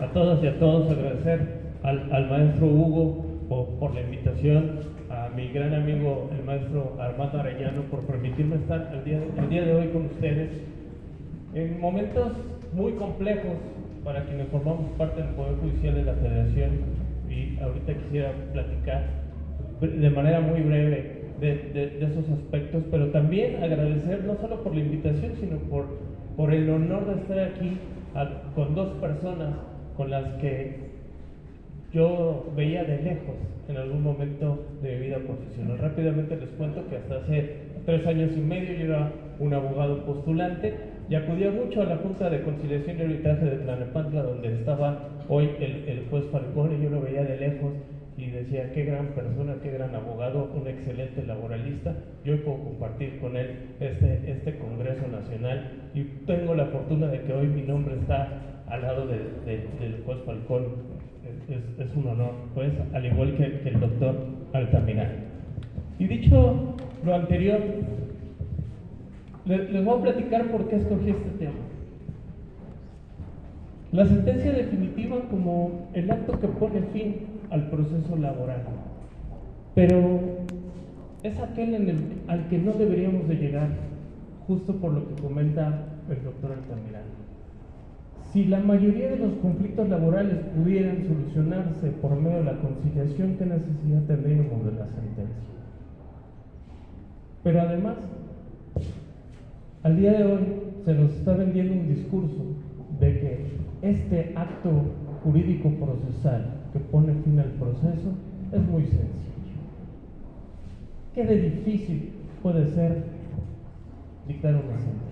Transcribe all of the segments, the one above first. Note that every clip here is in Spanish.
a todas y a todos, agradecer al maestro Hugo por la invitación, a mi gran amigo el maestro Armando Arellano por permitirme estar el día de hoy con ustedes en momentos muy complejos para quienes formamos parte del Poder Judicial de la Federación. Y ahorita quisiera platicar de manera muy breve de esos aspectos, pero también agradecer no solo por la invitación, sino por el honor de estar aquí con dos personas con las que yo veía de lejos en algún momento de mi vida profesional. Rápidamente les cuento que hasta hace 3 años y medio yo era un abogado postulante y acudía mucho a la Junta de Conciliación y Arbitraje de Tlalnepantla, donde estaba hoy el juez Falcón, y yo lo veía de lejos y decía: qué gran persona, qué gran abogado, un excelente laboralista. Yo hoy puedo compartir con él este Congreso Nacional y tengo la fortuna de que hoy mi nombre está al lado del juez Falcón. Es un honor, pues, al igual que el doctor Altamirano. Y dicho lo anterior, les voy a platicar por qué escogí este tema. La sentencia definitiva como el acto que pone fin al proceso laboral, pero es aquel al que no deberíamos de llegar, justo por lo que comenta el doctor Altamirano. Si la mayoría de los conflictos laborales pudieran solucionarse por medio de la conciliación, ¿qué necesidad tendríamos de la sentencia? Pero además, al día de hoy se nos está vendiendo un discurso de que este acto jurídico procesal que pone fin al proceso es muy sencillo. ¿Qué de difícil puede ser dictar una sentencia?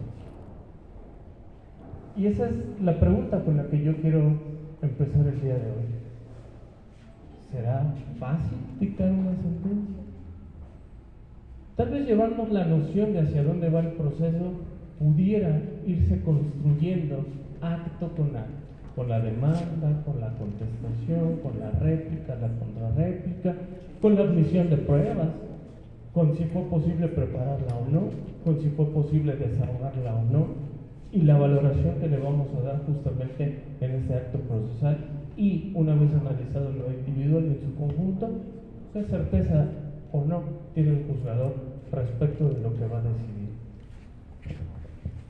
Y esa es la pregunta con la que yo quiero empezar el día de hoy. ¿Será fácil dictar una sentencia? Tal vez llevarnos la noción de hacia dónde va el proceso pudiera irse construyendo acto con acto, con la demanda, con la contestación, con la réplica, la contrarréplica, con la admisión de pruebas, con si fue posible prepararla o no, con si fue posible desahogarla o no, y la valoración que le vamos a dar justamente en este acto procesal. Y una vez analizado lo individual en su conjunto, qué certeza o no tiene el juzgador respecto de lo que va a decidir.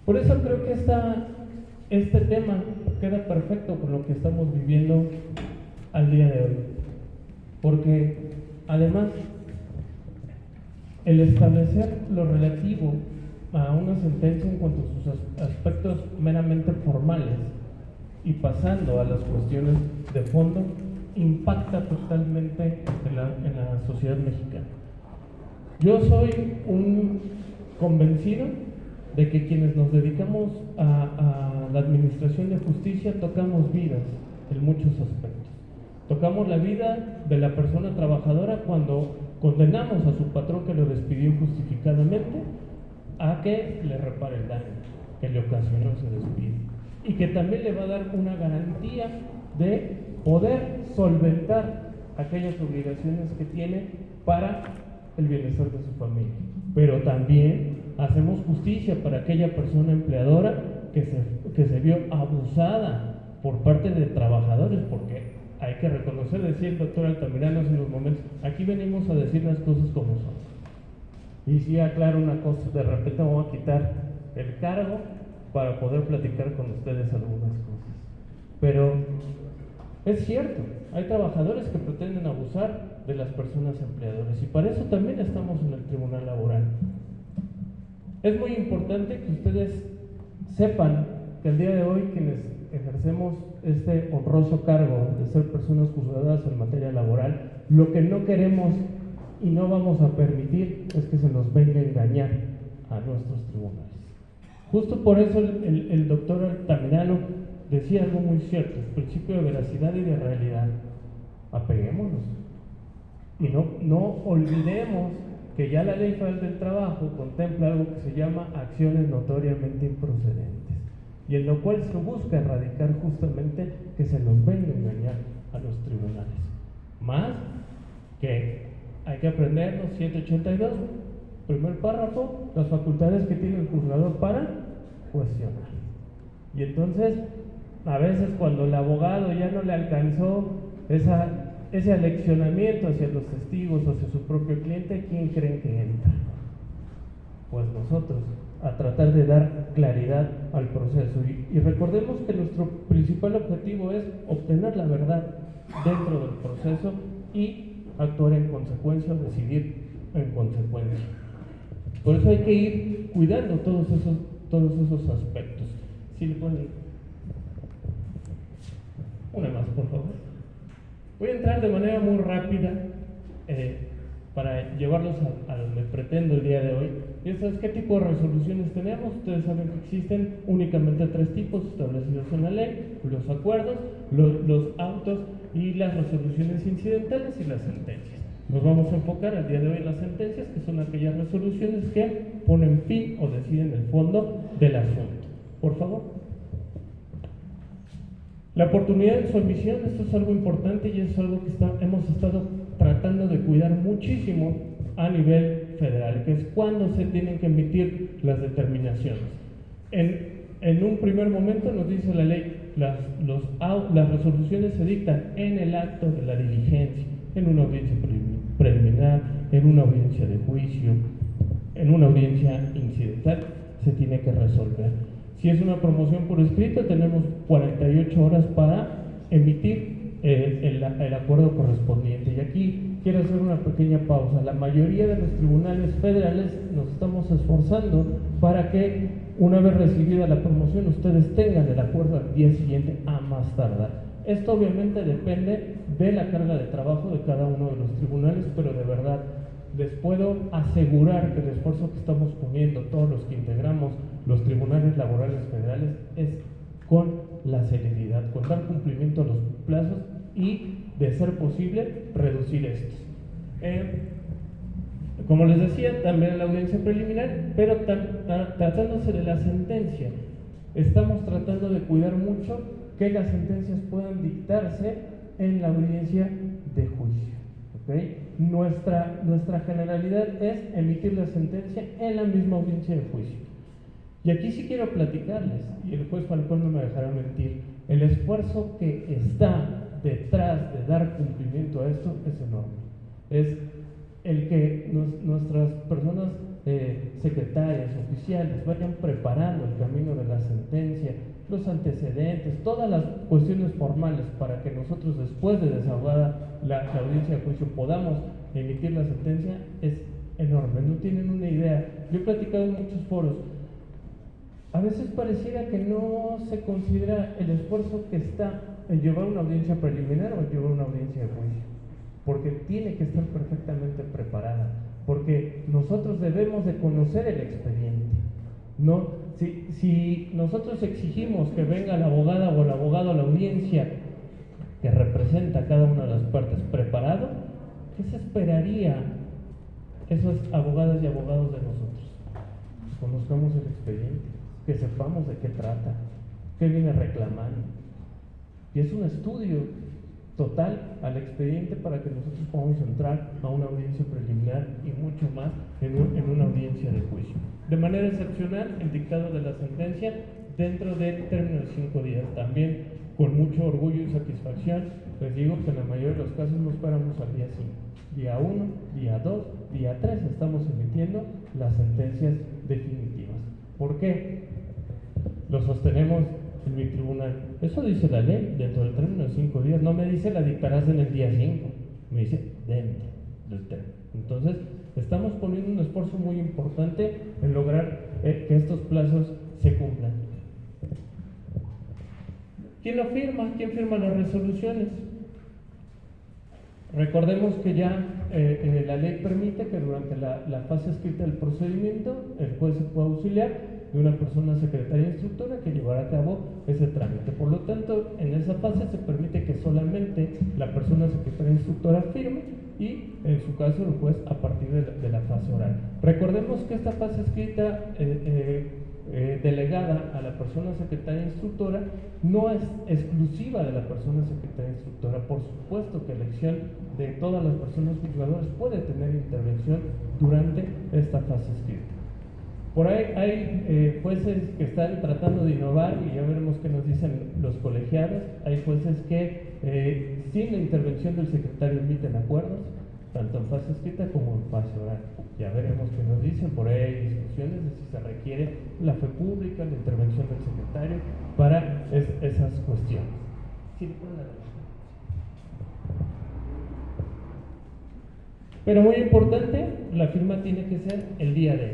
Por eso creo que este tema queda perfecto con lo que estamos viviendo al día de hoy, porque además el establecer lo relativo a una sentencia en cuanto a sus aspectos meramente formales y pasando a las cuestiones de fondo impacta totalmente en la sociedad mexicana. Yo soy un convencido de que quienes nos dedicamos a la administración de justicia tocamos vidas en muchos aspectos. Tocamos la vida de la persona trabajadora cuando condenamos a su patrón que lo despidió injustificadamente a que le repare el daño que le ocasionó ese despido, y que también le va a dar una garantía de poder solventar aquellas obligaciones que tiene para el bienestar de su familia. Pero también hacemos justicia para aquella persona empleadora que se vio abusada por parte de trabajadores, porque hay que reconocer, decía el doctor Altamirano hace unos momentos, aquí venimos a decir las cosas como son. Y sí, aclaro una cosa, de repente me voy a quitar el cargo para poder platicar con ustedes algunas cosas. Pero es cierto, hay trabajadores que pretenden abusar de las personas empleadoras, y para eso también estamos en el Tribunal Laboral. Es muy importante que ustedes sepan que el día de hoy quienes ejercemos este honroso cargo de ser personas juzgadas en materia laboral, lo que no queremos y no vamos a permitir es que se nos venga a engañar a nuestros tribunales. Justo por eso el doctor Altamirano decía algo muy cierto: el principio de veracidad y de realidad. Apeguémonos y no olvidemos que ya la Ley Federal del Trabajo contempla algo que se llama acciones notoriamente improcedentes, y en lo cual se busca erradicar justamente que se nos venga a engañar a los tribunales. Más que hay que aprendernos 182, primer párrafo, las facultades que tiene el juzgador para cuestionar. Y entonces A veces cuando el abogado ya no le alcanzó ese aleccionamiento hacia los testigos, hacia su propio cliente, ¿quién creen que entra? Pues nosotros, a tratar de dar claridad al proceso. Y recordemos que nuestro principal objetivo es obtener la verdad dentro del proceso y actuar en consecuencia, decidir en consecuencia. Por eso hay que ir cuidando todos esos aspectos. Si le ponen una más, por favor. Voy a entrar de manera muy rápida para llevarlos a donde pretendo el día de hoy. Y esto es qué tipo de resoluciones tenemos. Ustedes saben que existen únicamente 3 tipos establecidos en la ley: los acuerdos, los autos y las resoluciones incidentales y las sentencias. Nos vamos a enfocar el día de hoy en las sentencias, que son aquellas resoluciones que ponen fin o deciden el fondo del asunto. Por favor. La oportunidad en su emisión, esto es algo importante y es algo que hemos estado tratando de cuidar muchísimo a nivel federal, que es cuando se tienen que emitir las determinaciones. En un primer momento nos dice la ley, las resoluciones se dictan en el acto de la diligencia, en una audiencia preliminar, en una audiencia de juicio, en una audiencia incidental, se tiene que resolver. Si es una promoción por escrito, tenemos 48 horas para emitir el acuerdo correspondiente. Y aquí quiero hacer una pequeña pausa. La mayoría de los tribunales federales nos estamos esforzando para que, una vez recibida la promoción, ustedes tengan el acuerdo al día siguiente a más tardar. Esto obviamente depende de la carga de trabajo de cada uno de los tribunales, pero de verdad les puedo asegurar que el esfuerzo que estamos poniendo todos los que integramos los tribunales laborales federales es con la celeridad, con dar cumplimiento a los plazos y, de ser posible, reducir estos. Como les decía, también en la audiencia preliminar, pero tratándose de la sentencia, estamos tratando de cuidar mucho que las sentencias puedan dictarse en la audiencia de juicio. ¿Okay? Nuestra generalidad es emitir la sentencia en la misma audiencia de juicio. Y aquí sí quiero platicarles, y el juez Falcón no me dejará mentir, el esfuerzo que está detrás de dar cumplimiento a esto es enorme. Es el que nuestras personas secretarias, oficiales, vayan preparando el camino de la sentencia, los antecedentes, todas las cuestiones formales para que nosotros, después de desahogada la audiencia de juicio, podamos emitir la sentencia, es enorme. No tienen una idea. Yo he platicado en muchos foros. A veces pareciera que no se considera el esfuerzo que está en llevar una audiencia preliminar o en llevar una audiencia de juicio, porque tiene que estar perfectamente preparada, porque nosotros debemos de conocer el expediente, ¿no? Si nosotros exigimos que venga la abogada o el abogado a la audiencia que representa a cada una de las partes preparado, ¿qué se esperaría esos abogadas y abogados de nosotros? Conozcamos el expediente, que sepamos de qué trata, qué viene reclamando. Y es un estudio total al expediente para que nosotros podamos entrar a una audiencia preliminar y mucho más en una audiencia de juicio. De manera excepcional, el dictado de la sentencia dentro del término de 5 días. También, con mucho orgullo y satisfacción, les digo que en la mayoría de los casos nos paramos al día 5. Día 1, día 2, día 3 estamos emitiendo las sentencias definitivas. ¿Por qué? Lo sostenemos en mi tribunal. Eso dice la ley, dentro del término de 5 días. No me dice la dictarás en el día 5, me dice dentro del término. Entonces, estamos poniendo un esfuerzo muy importante en lograr que estos plazos se cumplan. ¿Quién lo firma? ¿Quién firma las resoluciones? Recordemos que ya la ley permite que durante la fase escrita del procedimiento el juez se pueda auxiliar de una persona secretaria instructora que llevará a cabo ese trámite. Por lo tanto, en esa fase se permite que solamente la persona secretaria instructora firme y, en su caso, el juez a partir de la fase oral. Recordemos que esta fase escrita delegada a la persona secretaria instructora no es exclusiva de la persona secretaria instructora. Por supuesto que elección de todas las personas juzgadoras puede tener intervención durante esta fase escrita. Por ahí hay jueces que están tratando de innovar y ya veremos qué nos dicen los colegiados. Hay jueces que sin la intervención del secretario emiten acuerdos, tanto en fase escrita como en fase oral. Ya veremos qué nos dicen. Por ahí hay discusiones de si se requiere la fe pública, la intervención del secretario para esas cuestiones. Sí, pero muy importante, la firma tiene que ser el día de hoy.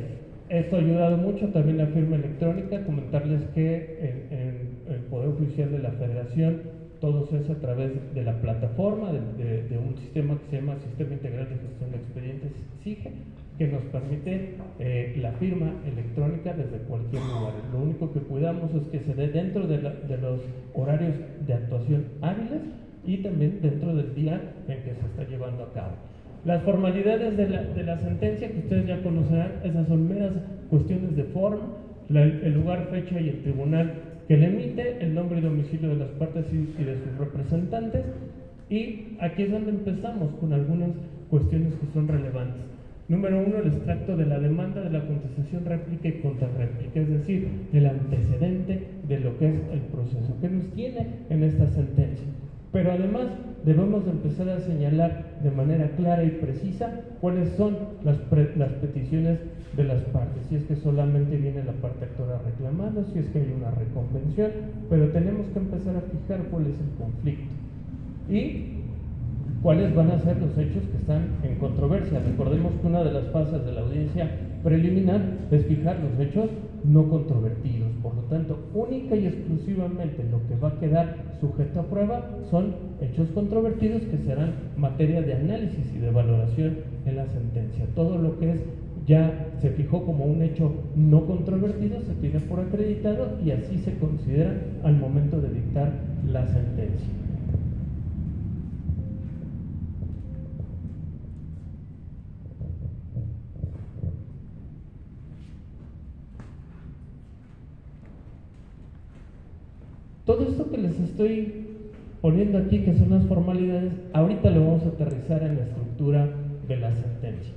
Esto ha ayudado mucho, también la firma electrónica. Comentarles que en el Poder Judicial de la Federación todo se hace a través de la plataforma de un sistema que se llama Sistema Integral de Gestión de Expedientes, SIGE, que nos permite la firma electrónica desde cualquier lugar. Lo único que cuidamos es que se dé dentro de los horarios de actuación hábiles y también dentro del día en que se está llevando a cabo. Las formalidades de la sentencia, que ustedes ya conocerán, esas son meras cuestiones de forma, el lugar, fecha y el tribunal que le emite, el nombre y domicilio de las partes y de sus representantes, y aquí es donde empezamos con algunas cuestiones que son relevantes. Número 1, el extracto de la demanda, de la contestación, réplica y contrarréplica, es decir, el antecedente de lo que es el proceso que nos tiene en esta sentencia. Pero además debemos empezar a señalar de manera clara y precisa cuáles son las peticiones de las partes, si es que solamente viene la parte actora reclamando, si es que hay una reconvención, pero tenemos que empezar a fijar cuál es el conflicto y cuáles van a ser los hechos que están en controversia. Recordemos que una de las fases de la audiencia preliminar es fijar los hechos no controvertidos. Por lo tanto, única y exclusivamente lo que va a quedar sujeto a prueba son hechos controvertidos que serán materia de análisis y de valoración en la sentencia. Todo lo que ya se fijó como un hecho no controvertido se tiene por acreditado y así se considera al momento de dictar la sentencia. Todo esto que les estoy poniendo aquí, que son las formalidades, ahorita lo vamos a aterrizar en la estructura de la sentencia.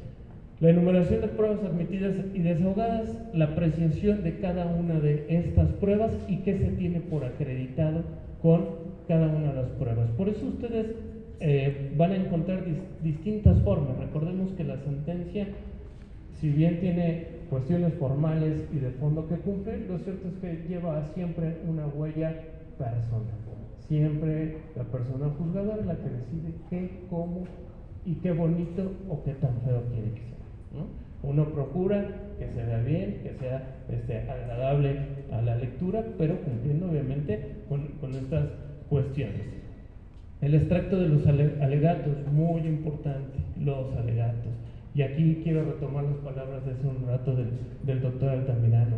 La enumeración de pruebas admitidas y desahogadas, la apreciación de cada una de estas pruebas y qué se tiene por acreditado con cada una de las pruebas. Por eso ustedes van a encontrar distintas formas. Recordemos que la sentencia, si bien tiene cuestiones formales y de fondo que cumplir, lo cierto es que lleva siempre una huella personal. Siempre la persona juzgadora es la que decide qué, cómo y qué bonito o qué tan feo quiere que sea, ¿no? Uno procura que se vea bien, que sea agradable a la lectura, pero cumpliendo obviamente con estas cuestiones. El extracto de los alegatos, muy importante, los alegatos. Y aquí quiero retomar las palabras de hace un rato del doctor Altamirano.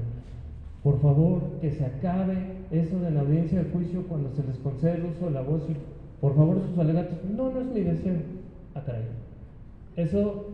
Por favor, que se acabe eso de la audiencia de juicio cuando se les concede el uso de la voz y, por favor, sus alegatos. No es mi deseo. Caray. Eso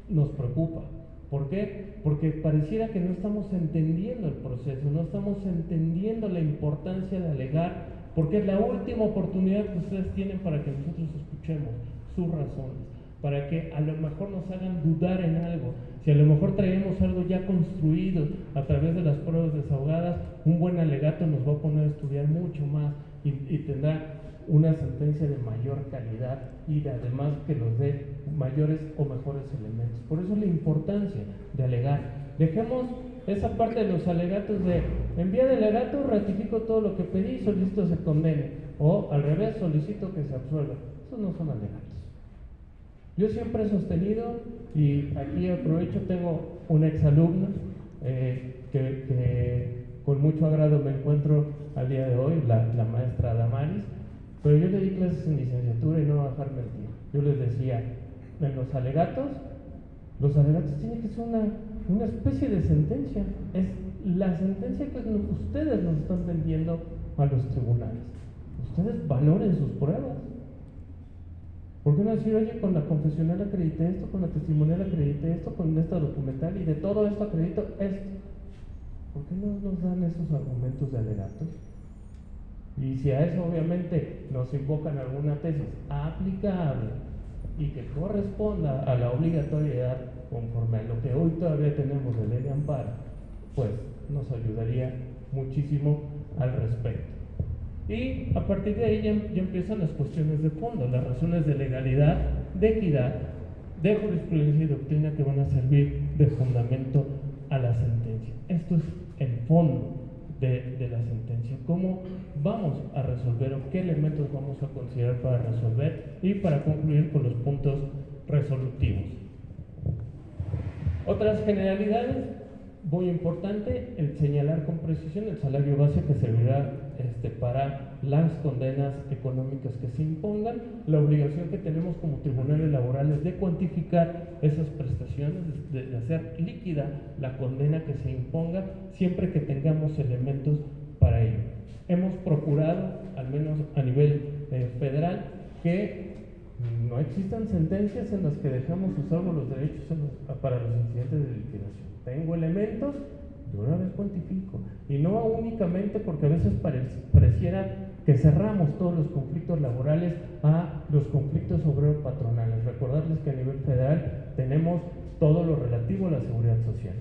nos preocupa. ¿Por qué? Porque pareciera que no estamos entendiendo el proceso, no estamos entendiendo la importancia de alegar, porque es la última oportunidad que ustedes tienen para que nosotros escuchemos sus razones, para que a lo mejor nos hagan dudar en algo. Si a lo mejor traemos algo ya construido a través de las pruebas desahogadas, un buen alegato nos va a poner a estudiar mucho más y tendrá una sentencia de mayor calidad y además que nos dé mayores o mejores elementos. Por eso la importancia de alegar. Dejemos esa parte de los alegatos de envía de alegato, ratifico todo lo que pedí, solicito se condene, o al revés, solicito que se absuelva. Esos no son alegatos. Yo siempre he sostenido, y aquí aprovecho, tengo una exalumna que con mucho agrado me encuentro al día de hoy, la maestra Damaris, pero yo le di clases en licenciatura y no voy a dejar mentir. Yo les decía, en los alegatos tienen que ser una especie de sentencia. Es la sentencia que ustedes nos están vendiendo a los tribunales. Ustedes valoren sus pruebas. ¿Por qué no decir, oye, con la confesional acredité esto, con la testimonial acredité esto, con esta documental y de todo esto acredito esto? ¿Por qué no nos dan esos argumentos de alegatos? Y si a eso obviamente nos invocan alguna tesis aplicable y que corresponda a la obligatoriedad conforme a lo que hoy todavía tenemos de ley de amparo pues nos ayudaría muchísimo al respecto. Y a partir de ahí ya empiezan las cuestiones de fondo, las razones de legalidad, de equidad, de jurisprudencia y doctrina que van a servir de fundamento a la sentencia. Esto es el fondo de la sentencia. ¿Cómo vamos a resolver o qué elementos vamos a considerar para resolver y para concluir con los puntos resolutivos? Otras generalidades, muy importante, el señalar con precisión el salario base que servirá para las condenas económicas que se impongan, la obligación que tenemos como tribunales laborales de cuantificar esas prestaciones, de hacer líquida la condena que se imponga, siempre que tengamos elementos para ello. Hemos procurado, al menos a nivel federal, que no existan sentencias en las que dejamos usar los derechos para los incidentes de liquidación. Tengo elementos, de una vez cuantifico. Y no únicamente porque a veces pareciera que cerramos todos los conflictos laborales a los conflictos obrero-patronales. Recordarles que a nivel federal tenemos todo lo relativo a la seguridad social.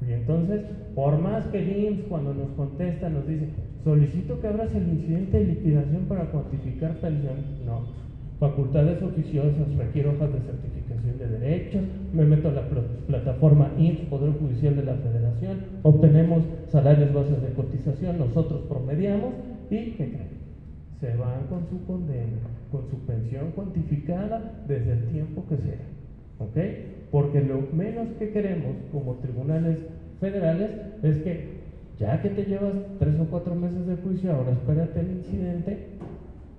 Y entonces, por más que el IMSS cuando nos contesta nos dice, solicito que abras el incidente de liquidación para cuantificar pensión, no. Facultades oficiosas, requiero hojas de certificación de derechos, me meto a la plataforma IMSS, Poder Judicial de la Federación, obtenemos salarios bases de cotización, nosotros promediamos y ¿qué creen? Se van con su condena, con su pensión cuantificada desde el tiempo que sea, ¿ok? Porque lo menos que queremos como tribunales federales es que ya que te llevas 3 o 4 meses de juicio, ahora espérate el incidente,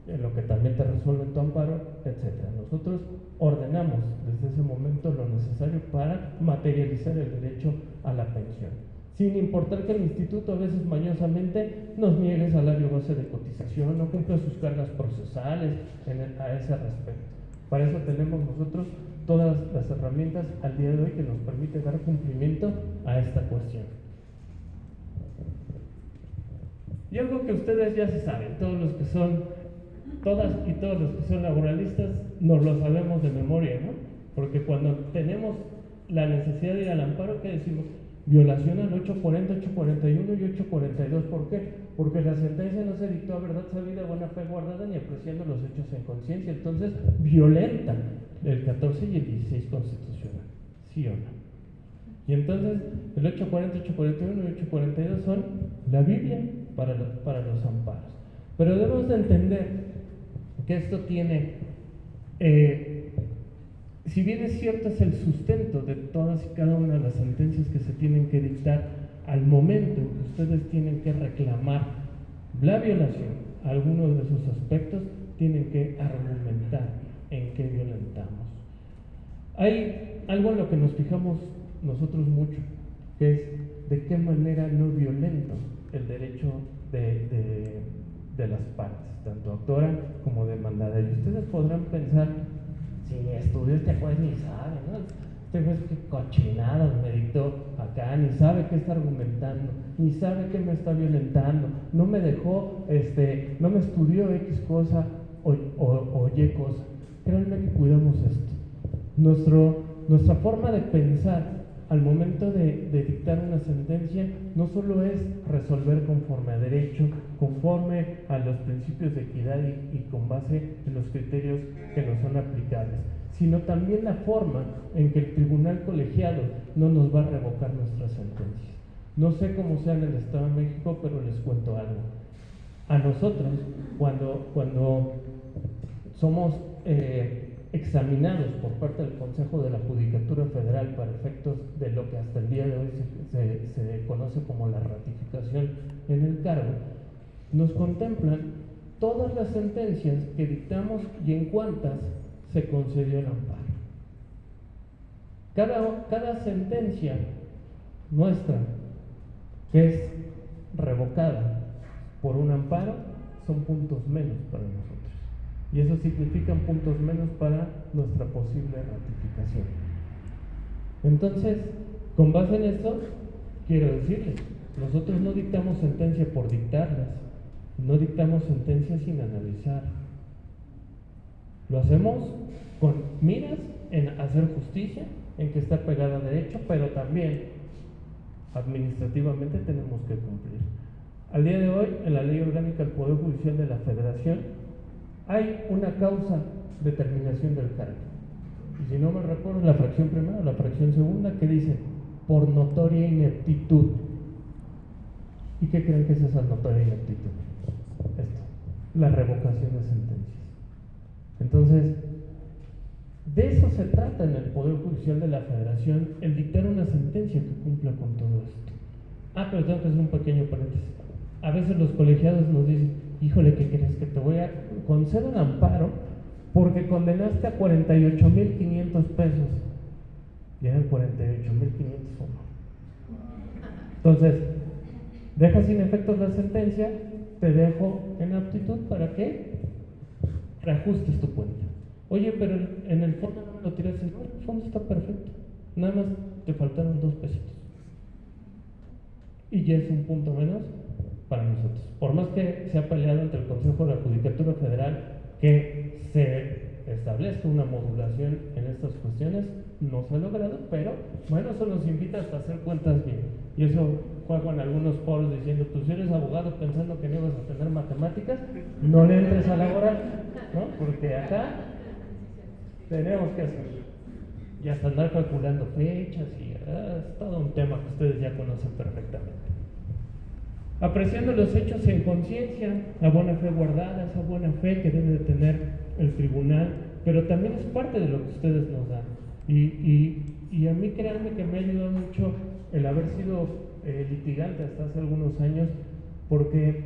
en lo que también te resuelve tu amparo, etc. Nosotros ordenamos desde ese momento lo necesario para materializar el derecho a la pensión, sin importar que el instituto a veces mañosamente nos niegue salario base de cotización, no cumple sus cargas procesales a ese respecto. Para eso tenemos nosotros todas las herramientas al día de hoy que nos permiten dar cumplimiento a esta cuestión. Y algo que ustedes ya se saben, todas y todos los que son laboralistas nos lo sabemos de memoria, ¿no? Porque cuando tenemos la necesidad de ir al amparo, ¿qué decimos? Violación al 840, 841 y 842. ¿Por qué? Porque la sentencia no se dictó a verdad sabida, buena fe guardada, ni apreciando los hechos en conciencia. Entonces, violenta el 14 y el 16 constitucional. ¿Sí o no? Y entonces, el 840, 841 y 842 son la Biblia para los amparos. Pero debemos de entender que esto tiene, si bien es cierto, es el sustento de todas y cada una de las sentencias que se tienen que dictar al momento en que ustedes tienen que reclamar la violación, algunos de esos aspectos tienen que argumentar en qué violentamos. Hay algo en lo que nos fijamos nosotros mucho, que es de qué manera no violento el derecho de las partes, tanto autora como demandada. Y ustedes podrán pensar, si ni estudió este juez ni sabe, ¿no? Este juez qué cochinadas me dictó acá, ni sabe qué está argumentando, ni sabe qué me está violentando, no me dejó, no me estudió X cosa o Y cosa. Créanme que cuidamos esto. Nuestra forma de pensar al momento de dictar una sentencia no solo es resolver conforme a derecho, conforme a los principios de equidad y con base en los criterios que nos son aplicables, sino también la forma en que el tribunal colegiado no nos va a revocar nuestras sentencias. No sé cómo sea en el Estado de México, pero les cuento algo. A nosotros, cuando somos examinados por parte del Consejo de la Judicatura Federal para efectos de lo que hasta el día de hoy se conoce como la ratificación en el cargo, nos contemplan todas las sentencias que dictamos y en cuántas se concedió el amparo. Cada sentencia nuestra que es revocada por un amparo son puntos menos para nosotros. Y eso significa puntos menos para nuestra posible ratificación. Entonces, con base en esto, quiero decirles, nosotros no dictamos sentencia por dictarlas, no dictamos sentencia sin analizar. Lo hacemos con miras en hacer justicia, en que está pegada a derecho, pero también administrativamente tenemos que cumplir. Al día de hoy, en la Ley Orgánica del Poder Judicial de la Federación, hay una causa de terminación del cargo. Y si no me recuerdo, la fracción primera o la fracción segunda, que dice, por notoria ineptitud. ¿Y qué creen que es esa notoria ineptitud? Esto, la revocación de sentencias. Entonces, de eso se trata en el Poder Judicial de la Federación, el dictar una sentencia que cumpla con todo esto. Pero tengo que hacer un pequeño paréntesis. A veces los colegiados nos dicen, híjole, ¿qué crees? Que te voy a conceder un amparo porque condenaste a 48,500 pesos. Y eran 48,500 o no. Entonces, dejas sin efectos la sentencia, te dejo en aptitud para que reajustes tu cuenta. Oye, pero en el fondo no me lo tiraste. No, el fondo está perfecto. Nada más te faltaron 2 pesitos. Y ya es un punto menos para nosotros. Por más que se ha peleado entre el Consejo de la Judicatura Federal que se establezca una modulación en estas cuestiones, no se ha logrado, pero bueno, eso nos invita hasta hacer cuentas bien. Y eso juego en algunos foros diciendo, tú si eres abogado pensando que no ibas a tener matemáticas, no le entres a laborar, ¿no? Porque acá tenemos que hacer. Y hasta andar calculando fechas y es todo un tema que ustedes ya conocen perfectamente. Apreciando los hechos en conciencia, la buena fe guardada, esa buena fe que debe de tener el tribunal, pero también es parte de lo que ustedes nos dan. Y a mí créanme que me ha ayudado mucho el haber sido litigante hasta hace algunos años, porque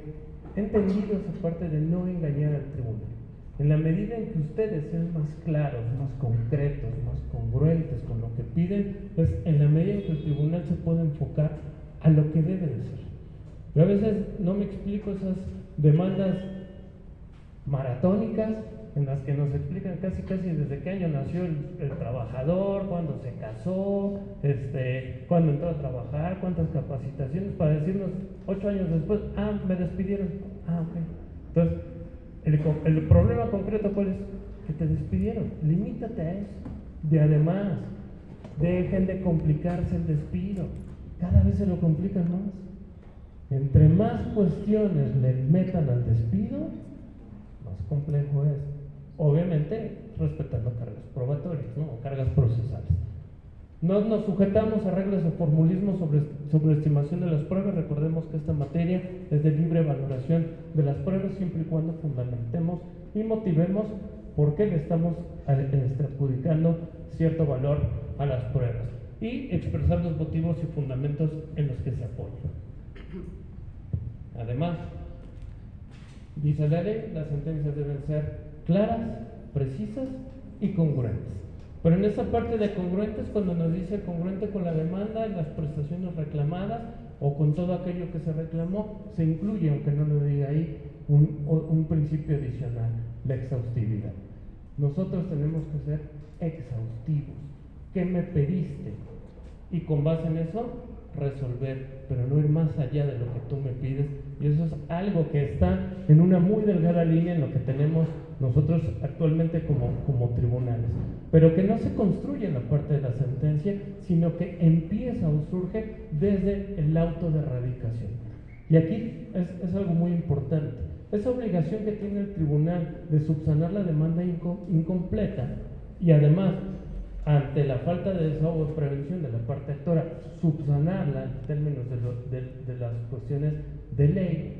he entendido esa parte de no engañar al tribunal. En la medida en que ustedes sean más claros, más concretos, más congruentes con lo que piden, pues en la medida en que el tribunal se puede enfocar a lo que debe de ser. Yo a veces no me explico esas demandas maratónicas en las que nos explican casi desde qué año nació el trabajador, cuándo se casó, cuándo entró a trabajar, cuántas capacitaciones, para decirnos 8 años después, me despidieron. Ok. Entonces, el problema concreto, ¿cuál es? Que te despidieron. Limítate a eso. De además, dejen de complicarse el despido. Cada vez se lo complican más. Entre más cuestiones le metan al despido, más complejo es. Obviamente, respetando cargas probatorias, ¿no? O cargas procesales. No nos sujetamos a reglas o formulismos sobre estimación de las pruebas. Recordemos que esta materia es de libre valoración de las pruebas, siempre y cuando fundamentemos y motivemos por qué le estamos adjudicando cierto valor a las pruebas y expresar los motivos y fundamentos en los que se apoyan. Además, dice la ley, las sentencias deben ser claras, precisas y congruentes. Pero en esa parte de congruentes, cuando nos dice congruente con la demanda, las prestaciones reclamadas o con todo aquello que se reclamó, se incluye, aunque no lo diga ahí, un principio adicional, la exhaustividad. Nosotros tenemos que ser exhaustivos. ¿Qué me pediste? Y con base en eso, resolver, pero no ir más allá de lo que tú me pides. Y eso es algo que está en una muy delgada línea en lo que tenemos nosotros actualmente como tribunales, pero que no se construye en la parte de la sentencia, sino que empieza o surge desde el auto de erradicación. Y aquí es algo muy importante. Esa obligación que tiene el tribunal de subsanar la demanda incompleta y además, ante la falta de desahogo de prevención de la parte actora, subsanarla en términos de las cuestiones de ley,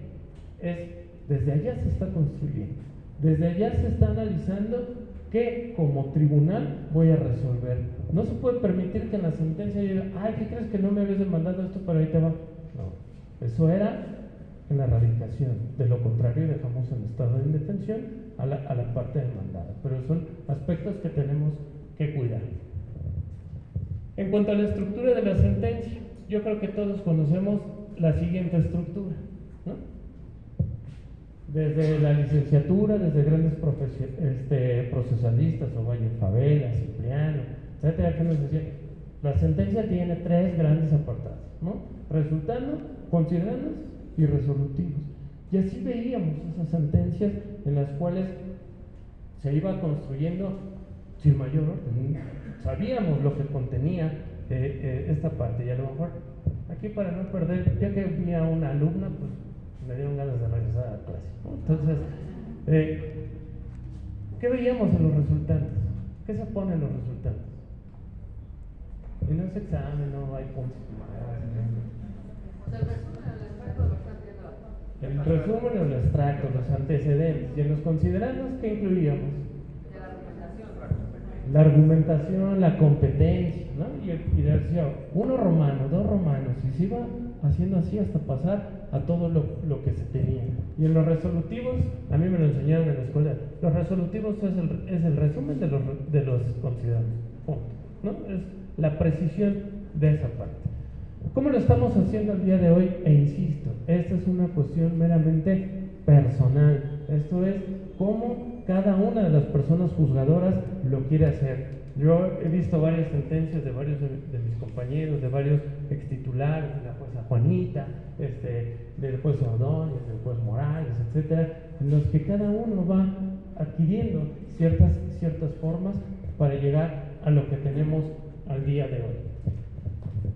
desde allá se está construyendo. Desde allá se está analizando qué como tribunal voy a resolver. No se puede permitir que en la sentencia diga, ¿qué crees que no me habías demandado esto, pero ahí te va? No, eso era en la erradicación. De lo contrario, dejamos en estado de indefensión a la parte demandada. Pero son aspectos que tenemos que cuidar. En cuanto a la estructura de la sentencia, yo creo que todos conocemos la siguiente estructura, ¿no? Desde la licenciatura, desde grandes procesalistas, Ovalle Favela, Cipriano, etcétera, que nos decían, la sentencia tiene 3 grandes apartados, ¿no? Resultando, considerandos y resolutivos. Y así veíamos esas sentencias en las cuales se iba construyendo sin mayor orden. Sabíamos lo que contenía esta parte, y a lo mejor Aquí para no perder, ya que vi a una alumna, pues me dieron ganas de regresar a la clase, ¿no? Entonces, ¿qué veíamos en los resultantes? ¿Qué se pone en los resultantes? Y no es examen, no hay puntos. El resumen o el extracto, los antecedentes. Y en los considerandos, ¿qué incluíamos? La argumentación, la competencia, ¿no? Y decía, 1 romano, 2 romanos, y se iba haciendo así hasta pasar a todo lo que se tenía. Y en los resolutivos, a mí me lo enseñaron en la escuela, los resolutivos es el resumen de los considerados, punto, ¿no? Es la precisión de esa parte. ¿Cómo lo estamos haciendo el día de hoy? E insisto, esta es una cuestión meramente personal. Esto es cómo cada una de las personas juzgadoras lo quiere hacer. Yo he visto varias sentencias de varios de mis compañeros, de varios extitulares, de la jueza Juanita, del juez Ordóñez, del juez Morales, etcétera, en los que cada uno va adquiriendo ciertas formas para llegar a lo que tenemos al día de hoy.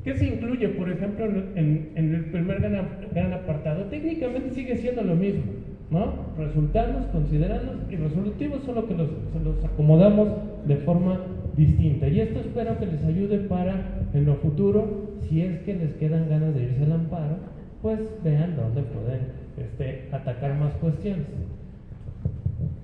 ¿Qué se incluye, por ejemplo, en el primer gran apartado? Técnicamente sigue siendo lo mismo, ¿no? Resultados, considerandos y resolutivos, solo que se los acomodamos de forma distinta. Y esto espero que les ayude para, en lo futuro, si es que les quedan ganas de irse al amparo, pues vean dónde pueden atacar más cuestiones.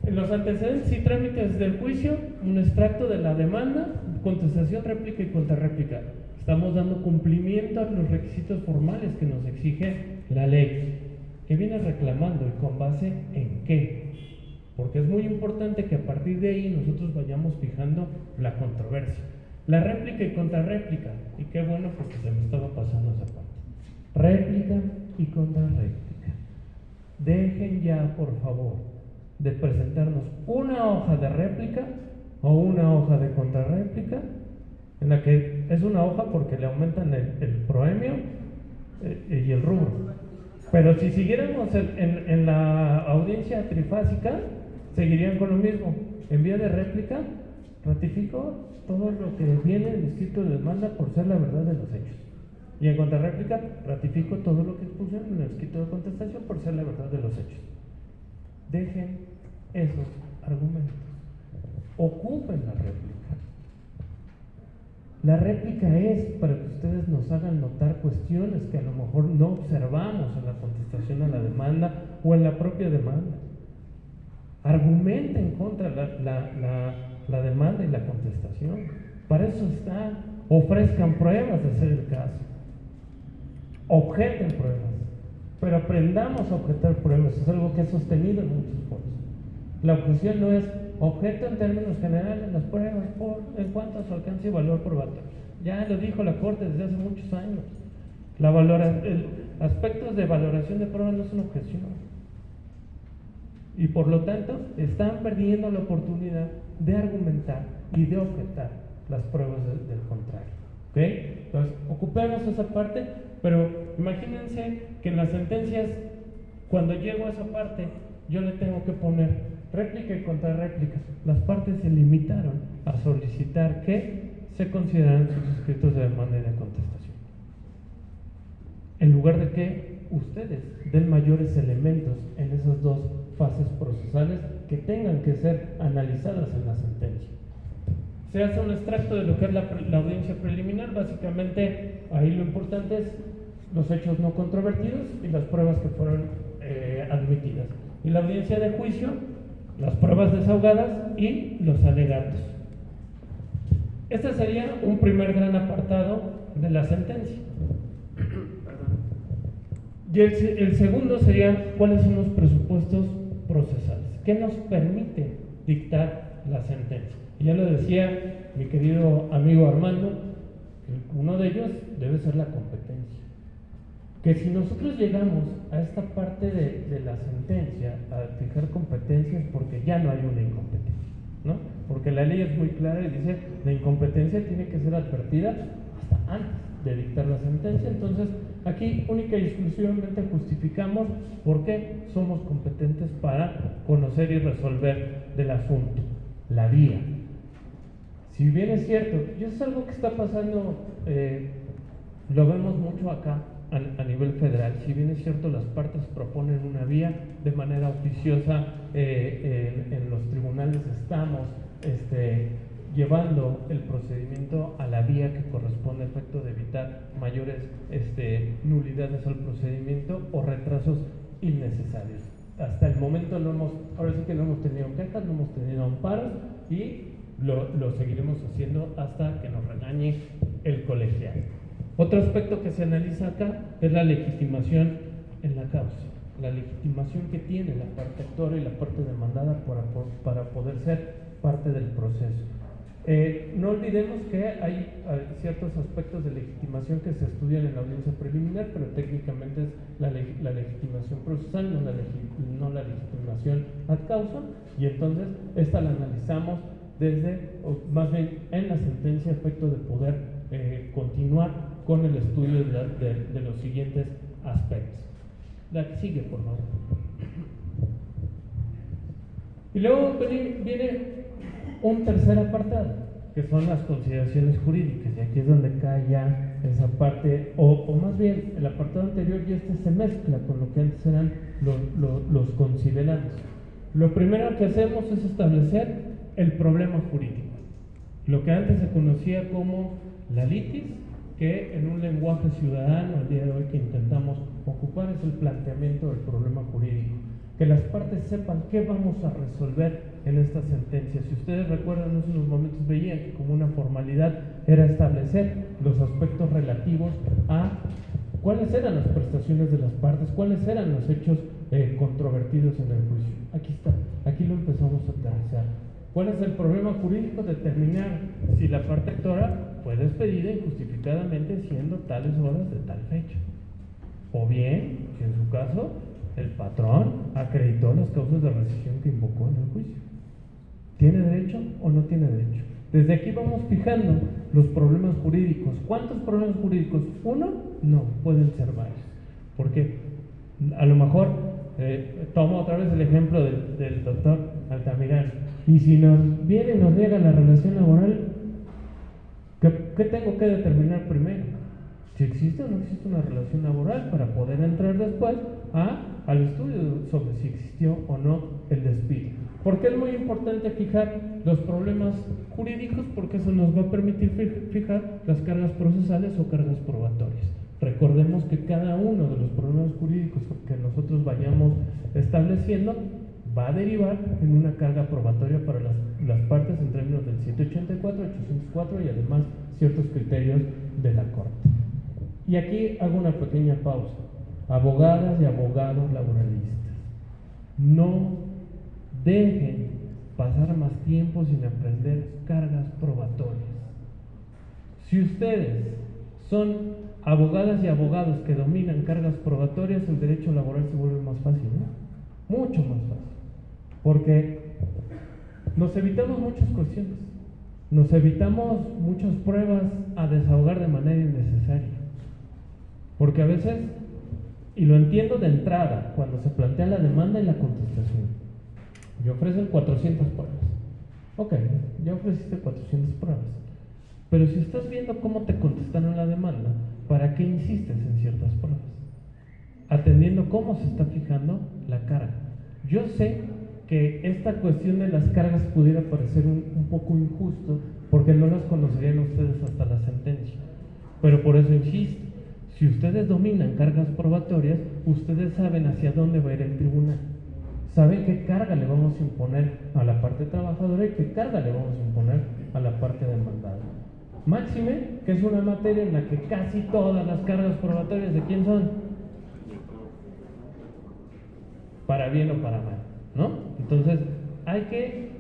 En los antecedentes y trámites del juicio, un extracto de la demanda, contestación, réplica y contrarréplica. Estamos dando cumplimiento a los requisitos formales que nos exige la ley. ¿Qué viene reclamando y con base en qué? Porque es muy importante que a partir de ahí nosotros vayamos fijando la controversia. La réplica y contrarréplica. Y qué bueno porque se me estaba pasando esa parte. Réplica y contrarréplica. Dejen ya, por favor, de presentarnos una hoja de réplica o una hoja de contrarréplica, en la que es una hoja porque le aumentan el proemio y el rubro. Pero si siguiéramos en la audiencia trifásica, seguirían con lo mismo. En vía de réplica, ratifico todo lo que viene en el escrito de demanda por ser la verdad de los hechos. Y en contrarréplica, ratifico todo lo que pusieron en el escrito de contestación por ser la verdad de los hechos. Dejen esos argumentos. Ocupen la réplica. La réplica es para que ustedes nos hagan notar cuestiones que a lo mejor no observamos en la contestación a la demanda o en la propia demanda. Argumenten contra la demanda y la contestación. Para eso está. Ofrezcan pruebas de ser el caso. Objeten pruebas. Pero aprendamos a objetar pruebas. Es algo que he sostenido en muchos foros. La objeción no es objeto en términos generales las pruebas en cuanto a su alcance y valor probatorio. Ya lo dijo la Corte desde hace muchos años. Aspectos de valoración de pruebas no son objeción. Y por lo tanto, están perdiendo la oportunidad de argumentar y de objetar las pruebas del contrario. ¿Okay? Entonces, ocupemos esa parte, pero imagínense que en las sentencias, cuando llego a esa parte, yo le tengo que poner réplica y contrarréplica. Las partes se limitaron a solicitar que se consideraran sus escritos de demanda y de contestación, en lugar de que ustedes den mayores elementos en esas dos fases procesales que tengan que ser analizadas en la sentencia. Se hace un extracto de lo que es la audiencia preliminar. Básicamente, ahí lo importante es los hechos no controvertidos y las pruebas que fueron admitidas. Y la audiencia de juicio, las pruebas desahogadas y los alegatos. Este sería un primer gran apartado de la sentencia. Y el segundo sería cuáles son los presupuestos procesales. ¿Qué nos permite dictar la sentencia? Y ya lo decía mi querido amigo Armando, que uno de ellos debe ser la competencia. Que si nosotros llegamos a esta parte de la sentencia a fijar competencias, porque ya no hay una incompetencia, ¿no? Porque la ley es muy clara y dice la incompetencia tiene que ser advertida hasta antes de dictar la sentencia. Entonces aquí única y exclusivamente justificamos por qué somos competentes para conocer y resolver del asunto, la vía. Si bien es cierto, y eso es algo que está pasando Lo vemos mucho acá a nivel federal. Si bien es cierto, las partes proponen una vía de manera oficiosa, en los tribunales estamos llevando el procedimiento a la vía que corresponde a efecto de evitar mayores nulidades al procedimiento o retrasos innecesarios. Hasta el momento ahora sí que no hemos tenido quejas, no hemos tenido amparos y lo seguiremos haciendo hasta que nos regañe el colegiado. Otro aspecto que se analiza acá es la legitimación en la causa, la legitimación que tiene la parte actora y la parte demandada para poder ser parte del proceso. No olvidemos que hay ciertos aspectos de legitimación que se estudian en la audiencia preliminar, pero técnicamente es la legitimación procesal, no la legitimación ad causa, y entonces esta la analizamos más bien en la sentencia a efecto de poder continuar con el estudio de los siguientes aspectos. La que sigue, por favor. Y luego viene un tercer apartado, que son las consideraciones jurídicas, y aquí es donde cae ya esa parte, o más bien el apartado anterior ya se mezcla con lo que antes eran los considerandos. Lo primero que hacemos es establecer el problema jurídico, lo que antes se conocía como la litis, que en un lenguaje ciudadano al día de hoy que intentamos ocupar es el planteamiento del problema jurídico, que las partes sepan qué vamos a resolver en esta sentencia. Si ustedes recuerdan, hace unos momentos veían que como una formalidad era establecer los aspectos relativos a cuáles eran las prestaciones de las partes, cuáles eran los hechos controvertidos en el juicio. Aquí está, aquí lo empezamos a aterrizar. ¿Cuál es el problema jurídico? Determinar si la parte actora fue despedida injustificadamente siendo tales horas de tal fecha. O bien, si en su caso, el patrón acreditó las causas de rescisión que invocó en el juicio. ¿Tiene derecho o no tiene derecho? Desde aquí vamos fijando los problemas jurídicos. ¿Cuántos problemas jurídicos? ¿Uno? No, pueden ser varios. Porque a lo mejor, tomo otra vez el ejemplo del doctor Altamirano. Y si nos viene y nos niega la relación laboral, ¿qué tengo que determinar primero? Si existe o no existe una relación laboral, para poder entrar después al estudio sobre si existió o no el despido. ¿Por qué es muy importante fijar los problemas jurídicos? Porque eso nos va a permitir fijar las cargas procesales o cargas probatorias. Recordemos que cada uno de los problemas jurídicos que nosotros vayamos estableciendo va a derivar en una carga probatoria para las partes en términos del 784, 804 y además ciertos criterios de la Corte. Y aquí hago una pequeña pausa. Abogadas y abogados laboralistas, no dejen pasar más tiempo sin aprender cargas probatorias. Si ustedes son abogadas y abogados que dominan cargas probatorias, el derecho laboral se vuelve más fácil, ¿no? Mucho más fácil. Porque nos evitamos muchas cuestiones, nos evitamos muchas pruebas a desahogar de manera innecesaria. Porque a veces, y lo entiendo de entrada, cuando se plantea la demanda y la contestación, y ofrecen 400 pruebas. Ok, ya ofreciste 400 pruebas. Pero si estás viendo cómo te contestaron la demanda, ¿para qué insistes en ciertas pruebas? Atendiendo cómo se está fijando la carga. Yo sé que esta cuestión de las cargas pudiera parecer un poco injusto, porque no las conocerían ustedes hasta la sentencia. Pero por eso insisto, si ustedes dominan cargas probatorias, ustedes saben hacia dónde va a ir el tribunal. Saben qué carga le vamos a imponer a la parte trabajadora y qué carga le vamos a imponer a la parte demandada. Máxime, que es una materia en la que casi todas las cargas probatorias, ¿de quién son? Para bien o para mal, ¿no? Entonces, hay que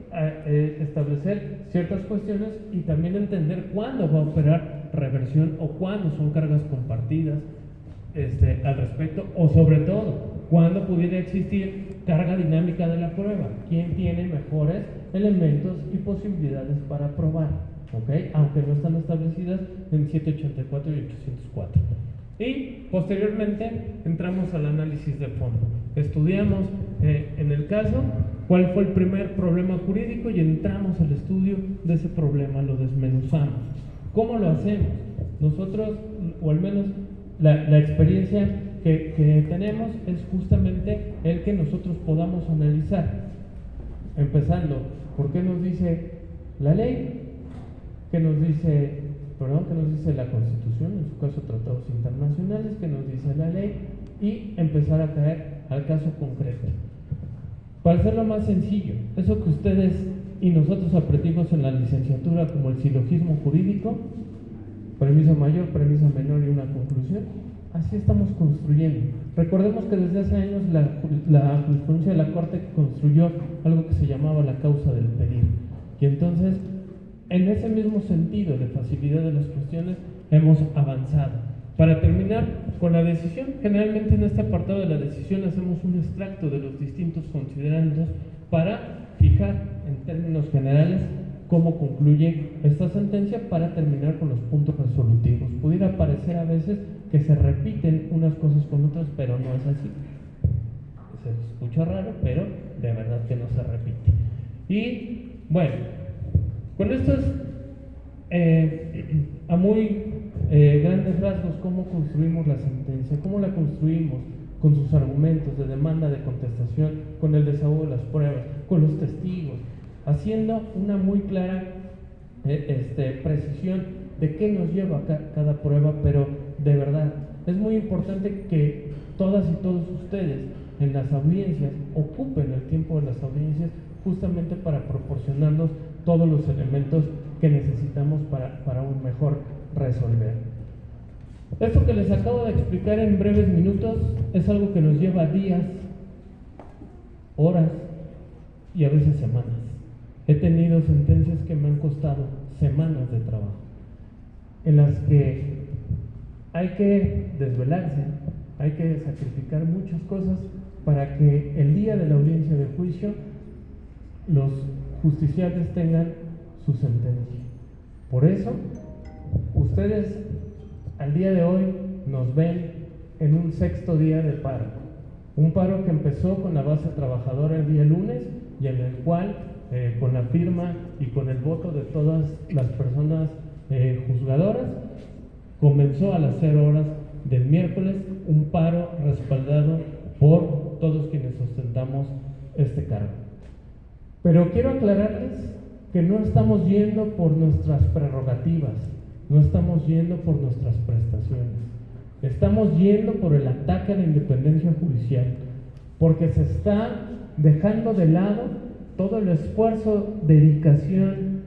establecer ciertas cuestiones y también entender cuándo va a operar reversión o cuándo son cargas compartidas al respecto, o sobre todo, cuándo pudiera existir carga dinámica de la prueba, quién tiene mejores elementos y posibilidades para probar, ¿ok? Aunque no están establecidas en 784 y 804. Y posteriormente entramos al análisis de fondo. Estudiamos en el caso cuál fue el primer problema jurídico y entramos al estudio de ese problema, lo desmenuzamos. ¿Cómo lo hacemos? Nosotros o al menos la experiencia que tenemos es justamente el que nosotros podamos analizar, empezando, ¿por qué nos dice la ley? ¿Qué nos dice la Constitución, en su caso tratados internacionales? ¿Qué nos dice la ley? Y empezar a caer al caso concreto. Para hacerlo más sencillo, eso que ustedes y nosotros aprendimos en la licenciatura como el silogismo jurídico, premisa mayor, premisa menor y una conclusión, así estamos construyendo. Recordemos que desde hace años la jurisprudencia de la Corte construyó algo que se llamaba la causa del pedir. Y entonces, en ese mismo sentido de facilidad de las cuestiones, hemos avanzado. Para terminar con la decisión, generalmente en este apartado de la decisión hacemos un extracto de los distintos considerandos para fijar en términos generales cómo concluye esta sentencia para terminar con los puntos resolutivos. Pudiera parecer a veces que se repiten unas cosas con otras, pero no es así. Se escucha raro, pero de verdad que no se repite. Y bueno, con esto es a muy grandes rasgos cómo construimos la sentencia, cómo la construimos con sus argumentos de demanda, de contestación, con el desahogo de las pruebas, con los testigos, haciendo una muy clara precisión de qué nos lleva cada prueba, pero de verdad es muy importante que todas y todos ustedes en las audiencias ocupen el tiempo de las audiencias justamente para proporcionarnos todos los elementos que necesitamos para un mejor resolver. Esto que les acabo de explicar en breves minutos es algo que nos lleva días, horas y a veces semanas. He tenido sentencias que me han costado semanas de trabajo, en las que hay que desvelarse, hay que sacrificar muchas cosas para que el día de la audiencia de juicio los justiciables tengan su sentencia. Por eso, ustedes al día de hoy nos ven en un 6º día de paro. Un paro que empezó con la base trabajadora el día lunes y en el cual, con la firma y con el voto de todas las personas juzgadoras, comenzó a las 0 horas del miércoles un paro respaldado por todos quienes ostentamos este cargo. Pero quiero aclararles que no estamos yendo por nuestras prerrogativas, no estamos yendo por nuestras prestaciones, estamos yendo por el ataque a la independencia judicial, porque se está dejando de lado todo el esfuerzo, dedicación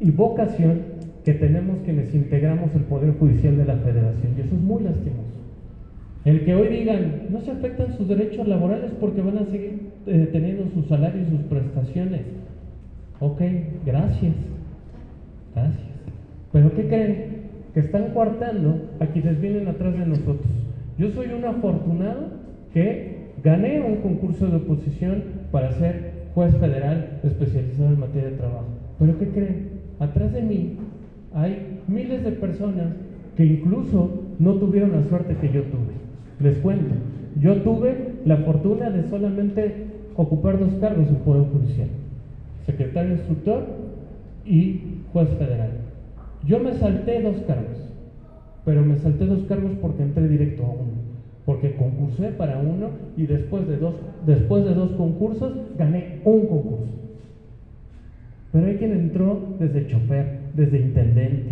y vocación que tenemos quienes integramos el Poder Judicial de la Federación, y eso es muy lastimoso. El que hoy digan, no se afectan sus derechos laborales porque van a seguir teniendo su salario y sus prestaciones. Ok, gracias. Pero ¿qué creen? Que están coartando a quienes vienen atrás de nosotros. Yo soy un afortunado que gané un concurso de oposición para ser juez federal especializado en materia de trabajo. Pero ¿qué creen? Atrás de mí hay miles de personas que incluso no tuvieron la suerte que yo tuve. Les cuento, yo tuve la fortuna de solamente ocupar 2 cargos en Poder Judicial: secretario instructor y juez federal. Yo me salté 2 cargos, pero me salté 2 cargos porque entré directo a uno, porque concursé para uno y después de dos concursos gané un concurso. Pero hay quien entró desde chofer, desde intendente.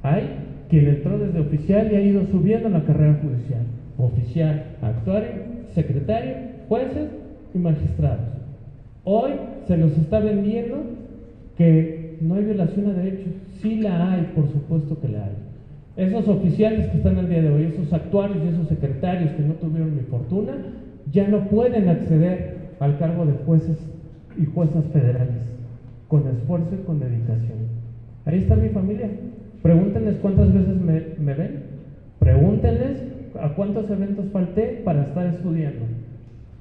Hay quien entró desde oficial y ha ido subiendo en la carrera judicial: oficial, actuario, secretario, jueces y magistrados. Hoy se nos está vendiendo que no hay violación a derechos. Sí la hay, por supuesto que la hay. Esos oficiales que están al día de hoy, esos actuarios y esos secretarios que no tuvieron mi fortuna, ya no pueden acceder al cargo de jueces y juezas federales, con esfuerzo y con dedicación. Ahí está mi familia. Pregúntenles cuántas veces me ven. Pregúntenles a cuántos eventos falté para estar estudiando,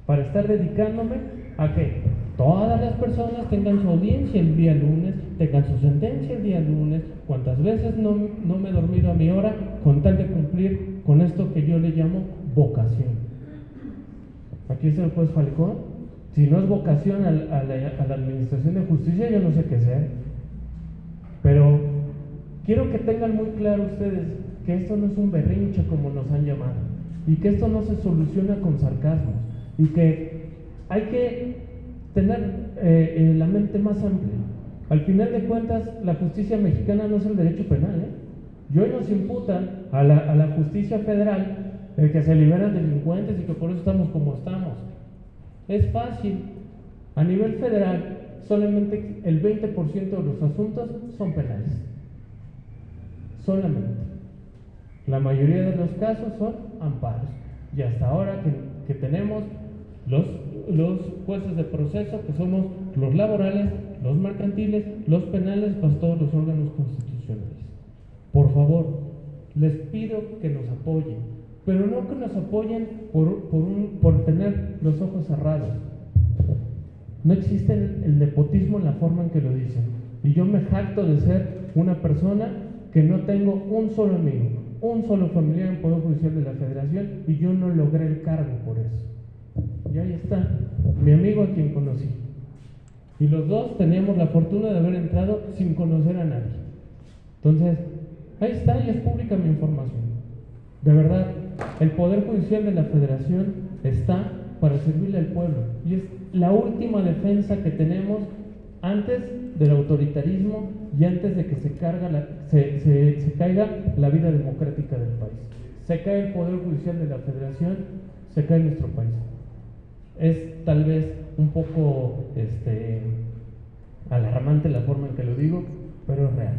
para estar dedicándome a que todas las personas tengan su audiencia el día lunes, tengan su sentencia el día lunes, cuántas veces no me he dormido a mi hora con tal de cumplir con esto que yo le llamo vocación. Aquí está el juez Falcón. Si no es vocación a la, administración de justicia, yo no sé qué sea. Pero Quiero que tengan muy claro ustedes que esto no es un berrinche como nos han llamado, y que esto no se soluciona con sarcasmos, y que hay que tener la mente más amplia. Al final de cuentas, la justicia mexicana no es el derecho penal, Y hoy nos imputan a la justicia federal que se liberan delincuentes y que por eso estamos como estamos. Es fácil. A nivel federal, solamente el 20% de los asuntos son penales. Solamente. La mayoría de los casos son amparos. Y hasta ahora que tenemos los jueces de proceso, que somos los laborales, los mercantiles, los penales, más todos los órganos constitucionales. Por favor, les pido que nos apoyen, pero no que nos apoyen por tener los ojos cerrados. No existe el nepotismo en la forma en que lo dicen. Y yo me jacto de ser una persona que no tengo un solo amigo, un solo familiar en Poder Judicial de la Federación, y yo no logré el cargo por eso. Y ahí está, mi amigo a quien conocí. Y los dos teníamos la fortuna de haber entrado sin conocer a nadie. Entonces, ahí está, y es pública mi información. De verdad, el Poder Judicial de la Federación está para servirle al pueblo. Y es la última defensa que tenemos antes del autoritarismo y antes de que se caiga la vida democrática del país. Se cae el Poder Judicial de la Federación, se cae nuestro país. Es tal vez un poco alarmante la forma en que lo digo, pero es real.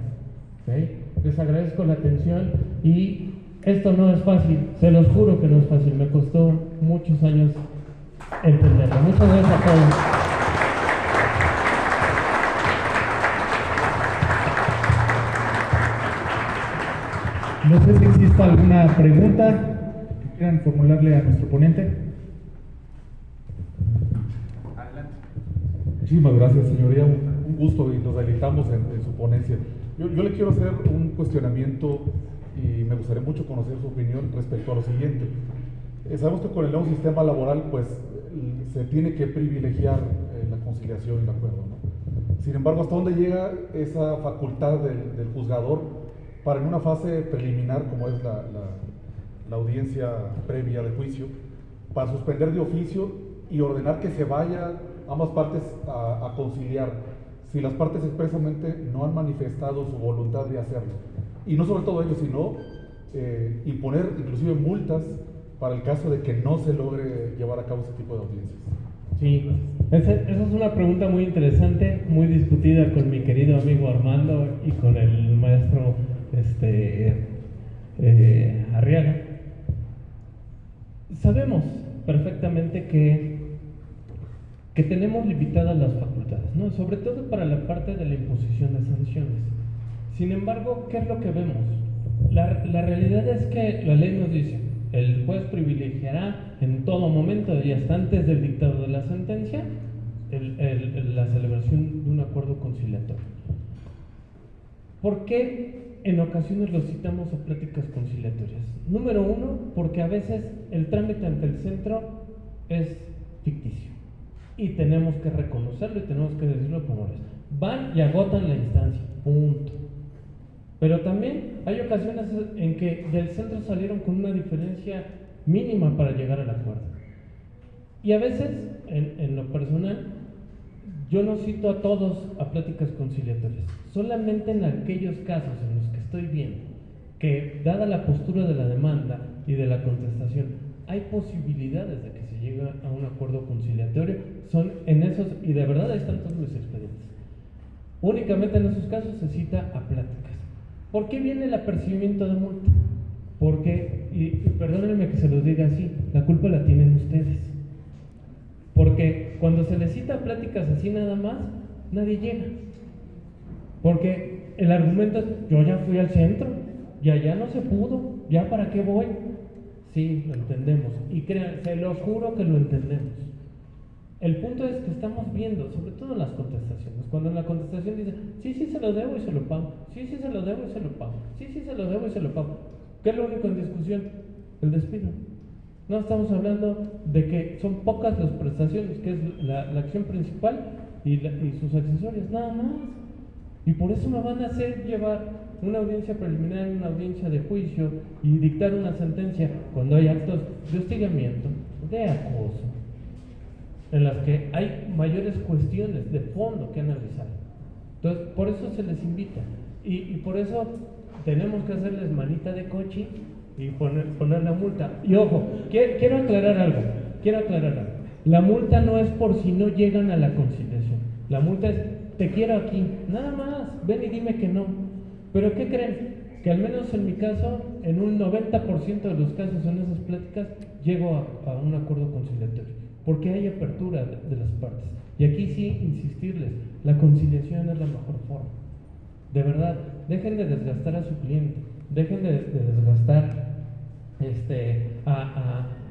¿Okay? Les agradezco la atención y esto no es fácil, se los juro que no es fácil, me costó muchos años entenderlo. Muchas gracias a todos. No sé si existe alguna pregunta que quieran formularle a nuestro ponente. Adelante. Muchísimas gracias, señoría. Un gusto y nos deleitamos en su ponencia. Yo le quiero hacer un cuestionamiento y me gustaría mucho conocer su opinión respecto a lo siguiente. Sabemos que con el nuevo sistema laboral, pues, se tiene que privilegiar la conciliación y el acuerdo, ¿no? Sin embargo, ¿hasta dónde llega esa facultad del juzgador para en una fase preliminar, como es la audiencia previa de juicio, para suspender de oficio y ordenar que se vayan ambas partes a conciliar, si las partes expresamente no han manifestado su voluntad de hacerlo? Y no sobre todo ello, sino imponer inclusive multas para el caso de que no se logre llevar a cabo ese tipo de audiencias. Sí, esa es una pregunta muy interesante, muy discutida con mi querido amigo Armando y con el maestro Arriaga. Sabemos perfectamente que tenemos limitadas las facultades, ¿no? Sobre todo para la parte de la imposición de sanciones. Sin embargo, ¿qué es lo que vemos? La realidad es que la ley nos dice: el juez privilegiará en todo momento y hasta antes del dictado de la sentencia la celebración de un acuerdo conciliatorio. ¿Por qué en ocasiones lo citamos a pláticas conciliatorias? Número uno, porque a veces el trámite ante el centro es ficticio y tenemos que reconocerlo y tenemos que decirlo como es. Van y agotan la instancia, punto. Pero también hay ocasiones en que del centro salieron con una diferencia mínima para llegar al acuerdo. Y a veces, en lo personal, yo no cito a todos a pláticas conciliatorias, solamente en aquellos casos en los que estoy viendo que, dada la postura de la demanda y de la contestación, hay posibilidades de que se llegue a un acuerdo conciliatorio, son en esos, y de verdad ahí están todos mis expedientes. Únicamente en esos casos se cita a pláticas. ¿Por qué viene el apercibimiento de multa? Porque, y perdónenme que se los diga así, la culpa la tienen ustedes. Porque cuando se les cita pláticas así nada más, nadie llega. Porque el argumento es: yo ya fui al centro, y allá no se pudo, ¿ya para qué voy? Sí, lo entendemos, y crean, se los juro que lo entendemos. El punto es que estamos viendo, sobre todo en las contestaciones, cuando en la contestación dice: sí, sí se lo debo y se lo pago, sí, sí se lo debo y se lo pago, sí, sí se lo debo y se lo pago. ¿Qué es lo único en discusión? El despido. No estamos hablando de que son pocas las prestaciones, que es la acción principal y sus accesorios, nada más. Y por eso me van a hacer llevar una audiencia preliminar, una audiencia de juicio y dictar una sentencia cuando hay actos de hostigamiento, de acoso, en las que hay mayores cuestiones de fondo que analizar. Entonces, por eso se les invita y por eso tenemos que hacerles manita de coche y poner la multa. Y ojo, quiero aclarar algo. La multa no es por si no llegan a la conciliación. La multa es, te quiero aquí, nada más, ven y dime que no. Pero ¿qué creen? Que al menos en mi caso, en un 90% de los casos en esas pláticas, llego a un acuerdo conciliatorio, porque hay apertura de las partes. Y aquí sí, insistirles, la conciliación es la mejor forma. De verdad, dejen de desgastar a su cliente, dejen de desgastar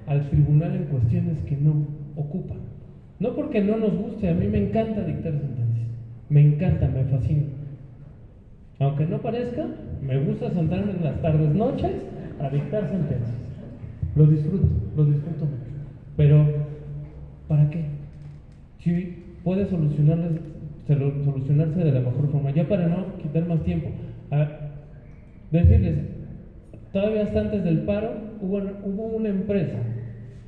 al tribunal en cuestiones que no ocupan. No porque no nos guste, a mí me encanta dictar sentencias, me encanta, me fascina. Aunque no parezca, me gusta sentarme en las tardes, noches a dictar sentencias. Lo disfruto mucho. Pero, ¿para qué? Si puede solucionarse de la mejor forma. Ya para no quitar más tiempo, decirles, todavía hasta antes del paro hubo una empresa.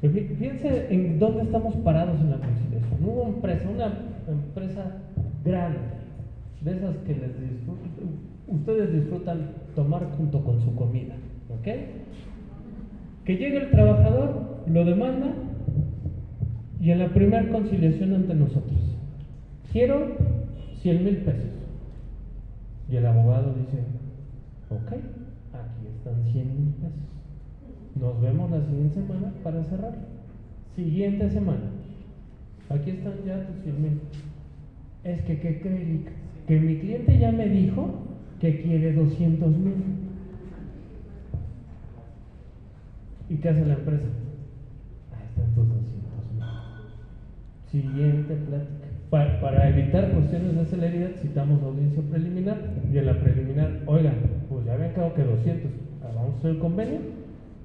Fíjense en dónde estamos parados en la conciliación. Hubo una empresa grande, de esas que ustedes disfrutan tomar junto con su comida, ¿ok? Que llega el trabajador, lo demanda y en la primera conciliación ante nosotros, quiero 100,000 pesos. Y el abogado dice, ok, aquí están 100,000 pesos. Nos vemos la siguiente semana para cerrar. Siguiente semana, aquí están ya tus 100,000. Es que, ¿qué cree, Lick? Que mi cliente ya me dijo que quiere 200,000. ¿Y qué hace la empresa? Ahí están tus 200,000. Siguiente plática. Para evitar cuestiones de celeridad, citamos audiencia preliminar. Y en la preliminar, oigan, pues ya habían quedado que 200. ¿Vamos a hacer el convenio?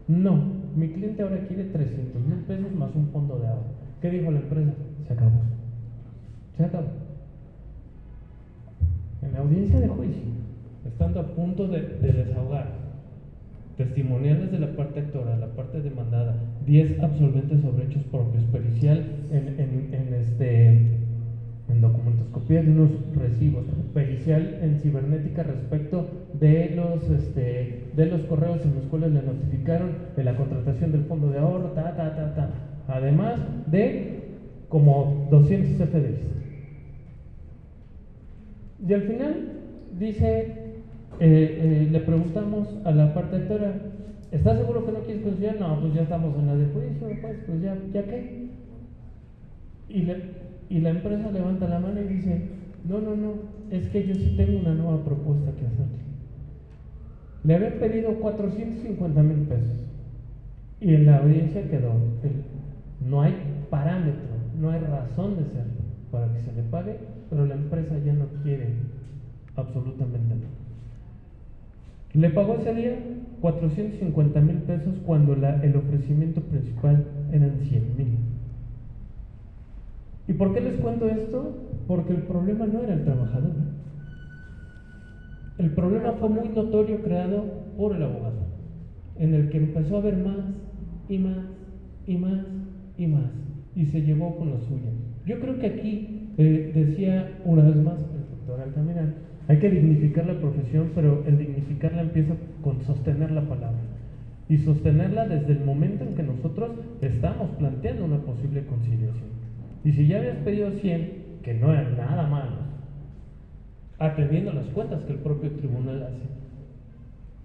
No, mi cliente ahora quiere 300,000 pesos más un fondo de ahorro. ¿Qué dijo la empresa? Se acabó. En la audiencia de juicio, estando a punto de desahogar testimoniales de la parte actora, la parte demandada, 10 absolventes sobre hechos propios, pericial en documentoscopía de unos recibos, pericial en cibernética respecto de los correos en los cuales le notificaron de la contratación del fondo de ahorro, además de como 200 FDIs. Y al final dice, le preguntamos a la parte actora, ¿estás seguro que no quieres conciliar? No, pues ya estamos en la de juicio, pues ya qué. Y la empresa levanta la mano y dice, no, es que yo sí tengo una nueva propuesta que hacerle. Le habían pedido 450,000 pesos y en la audiencia quedó, no hay parámetro, no hay razón de ser para que se le pague, pero la empresa ya no quiere absolutamente nada. Le pagó ese día 450,000 pesos cuando el ofrecimiento principal eran 100,000. ¿Y por qué les cuento esto? Porque el problema no era el trabajador. El problema fue muy notorio, creado por el abogado, en el que empezó a ver más y más y más y más, y se llevó con la suya. Yo creo que aquí, decía una vez más el doctor Altamirano, hay que dignificar la profesión, pero el dignificarla empieza con sostener la palabra. Y sostenerla desde el momento en que nosotros estamos planteando una posible conciliación. Y si ya habías pedido 100, que no era nada malo, atendiendo las cuentas que el propio tribunal hace,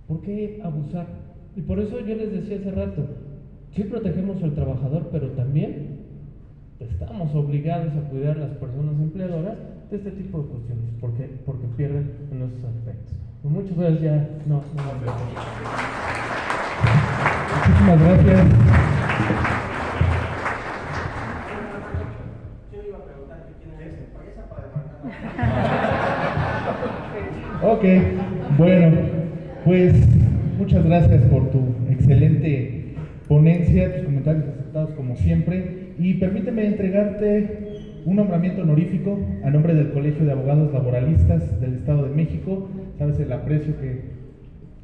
¿por qué abusar? Y por eso yo les decía hace rato, sí protegemos al trabajador, pero también estamos obligados a cuidar a las personas empleadoras de este tipo de cuestiones, porque pierden en esos aspectos. Pues muchas veces ya no. Muchísimas gracias. Yo iba a preguntar quién es esa para demandar. Ok, bueno, pues muchas gracias por tu excelente ponencia, tus comentarios aceptados como siempre, y permíteme entregarte un nombramiento honorífico a nombre del Colegio de Abogados Laboralistas del Estado de México. Sabes el aprecio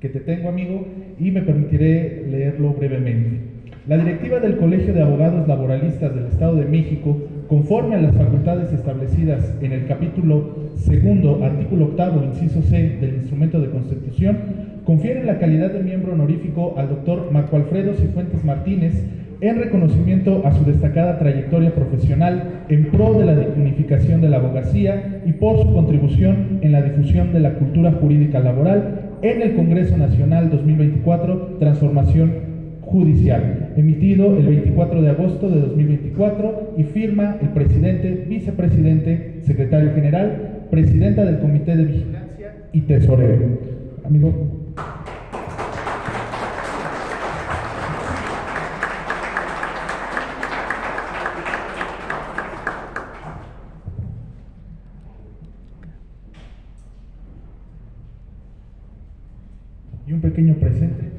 que te tengo, amigo, y me permitiré leerlo brevemente. La directiva del Colegio de Abogados Laboralistas del Estado de México, conforme a las facultades establecidas en el capítulo segundo, artículo octavo, inciso C del Instrumento de Constitución, confiere la calidad de miembro honorífico al doctor Marco Alfredo Cifuentes Martínez en reconocimiento a su destacada trayectoria profesional en pro de la dignificación de la abogacía y por su contribución en la difusión de la cultura jurídica laboral en el Congreso Nacional 2024, Transformación Judicial, emitido el 24 de agosto de 2024 y firma el presidente, vicepresidente, secretario general, presidenta del Comité de Vigilancia y tesorero. Amigo. Y un pequeño presente.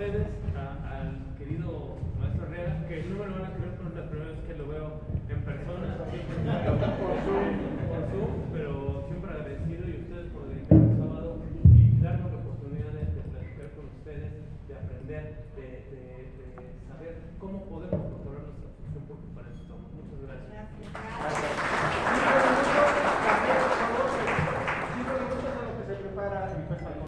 Al querido maestro Herrera, que no me lo van a creer, pero es la primera vez que lo veo en persona, por Zoom, pero siempre agradecido, y ustedes por dedicarme el sábado y darme la oportunidad de platicar con ustedes, de aprender, de saber cómo podemos